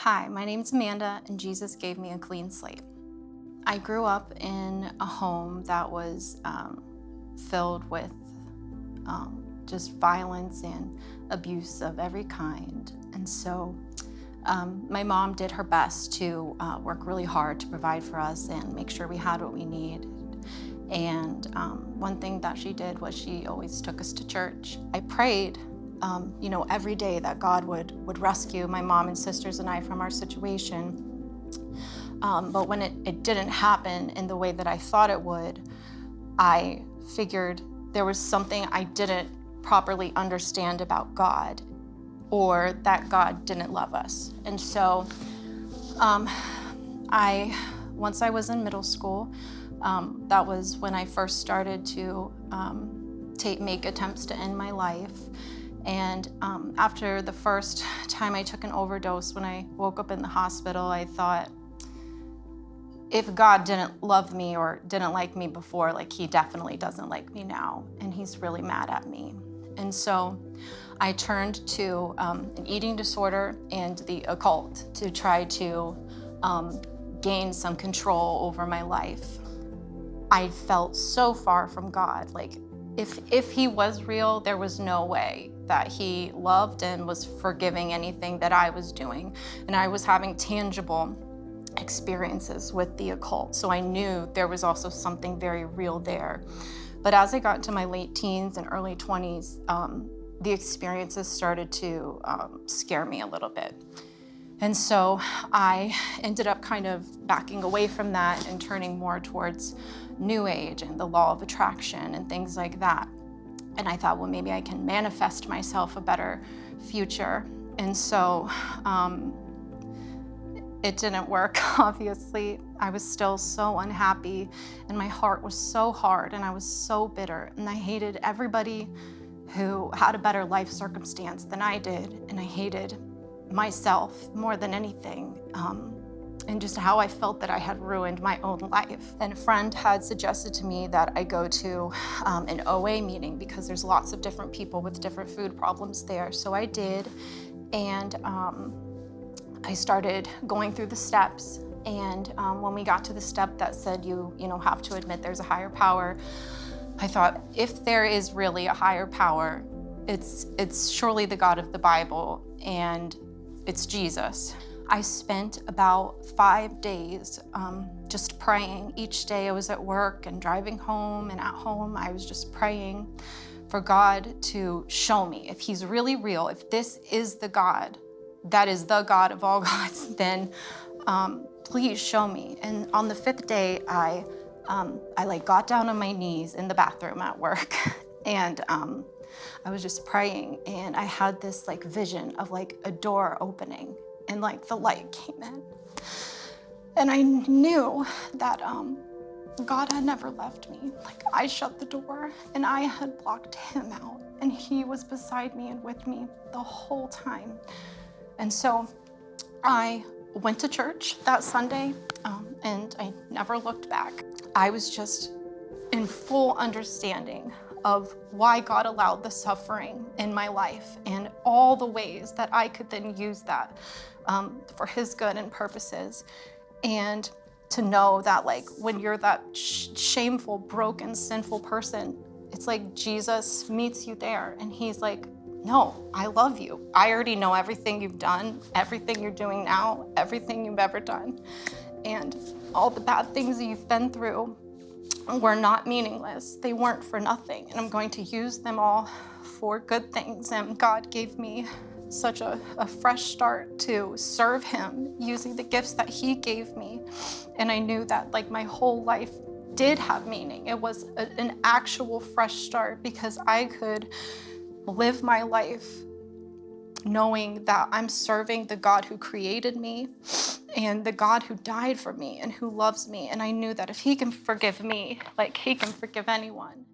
Hi, my name's Amanda, and Jesus gave me a clean slate. I grew up in a home that was filled with just violence and abuse of every kind. And so my mom did her best to work really hard to provide for us and make sure we had what we needed. And one thing that she did was she always took us to church. I prayed every day that God would rescue my mom and sisters and I from our situation. But when it didn't happen in the way that I thought it would, I figured there was something I didn't properly understand about God, or that God didn't love us. And so once I was in middle school, that was when I first started to make attempts to end my life. And after the first time I took an overdose, when I woke up in the hospital, I thought, if God didn't love me or didn't like me before, like, he definitely doesn't like me now, and he's really mad at me. And so I turned to an eating disorder and the occult to try to gain some control over my life. I felt so far from God. Like, if he was real, there was no way that he loved and was forgiving anything that I was doing. And I was having tangible experiences with the occult. So I knew there was also something very real there. But as I got into my late teens and early 20s, the experiences started to scare me a little bit. And so I ended up kind of backing away from that and turning more towards New Age and the law of attraction and things like that. And I thought, well, maybe I can manifest myself a better future. And so it didn't work, obviously. I was still so unhappy, and my heart was so hard, and I was so bitter, and I hated everybody who had a better life circumstance than I did, and I hated myself more than anything, and just how I felt that I had ruined my own life. And a friend had suggested to me that I go to an OA meeting because there's lots of different people with different food problems there. So I did, and I started going through the steps. And when we got to the step that said you have to admit there's a higher power, I thought, if there is really a higher power, it's surely the God of the Bible, and it's Jesus. I spent about 5 days just praying. Each day I was at work and driving home, and at home I was just praying for God to show me if he's really real, if this is the God that is the God of all gods, then please show me. And on the 5th day, I got down on my knees in the bathroom at work, and I was just praying, and I had this vision of a door opening, and the light came in. And I knew that God had never left me. I shut the door, and I had blocked him out, and he was beside me and with me the whole time. And so I went to church that Sunday, and I never looked back. I was just in full understanding of why God allowed the suffering in my life and all the ways that I could then use that for his good and purposes. And to know that when you're that shameful, broken, sinful person, it's like Jesus meets you there, and he's like, no, I love you. I already know everything you've done, everything you're doing now, everything you've ever done. And all the bad things that you've been through were not meaningless. They weren't for nothing. And I'm going to use them all for good things. And God gave me such a fresh start to serve him using the gifts that he gave me. And I knew that my whole life did have meaning. It was an actual fresh start, because I could live my life knowing that I'm serving the God who created me and the God who died for me and who loves me. And I knew that if he can forgive me, he can forgive anyone.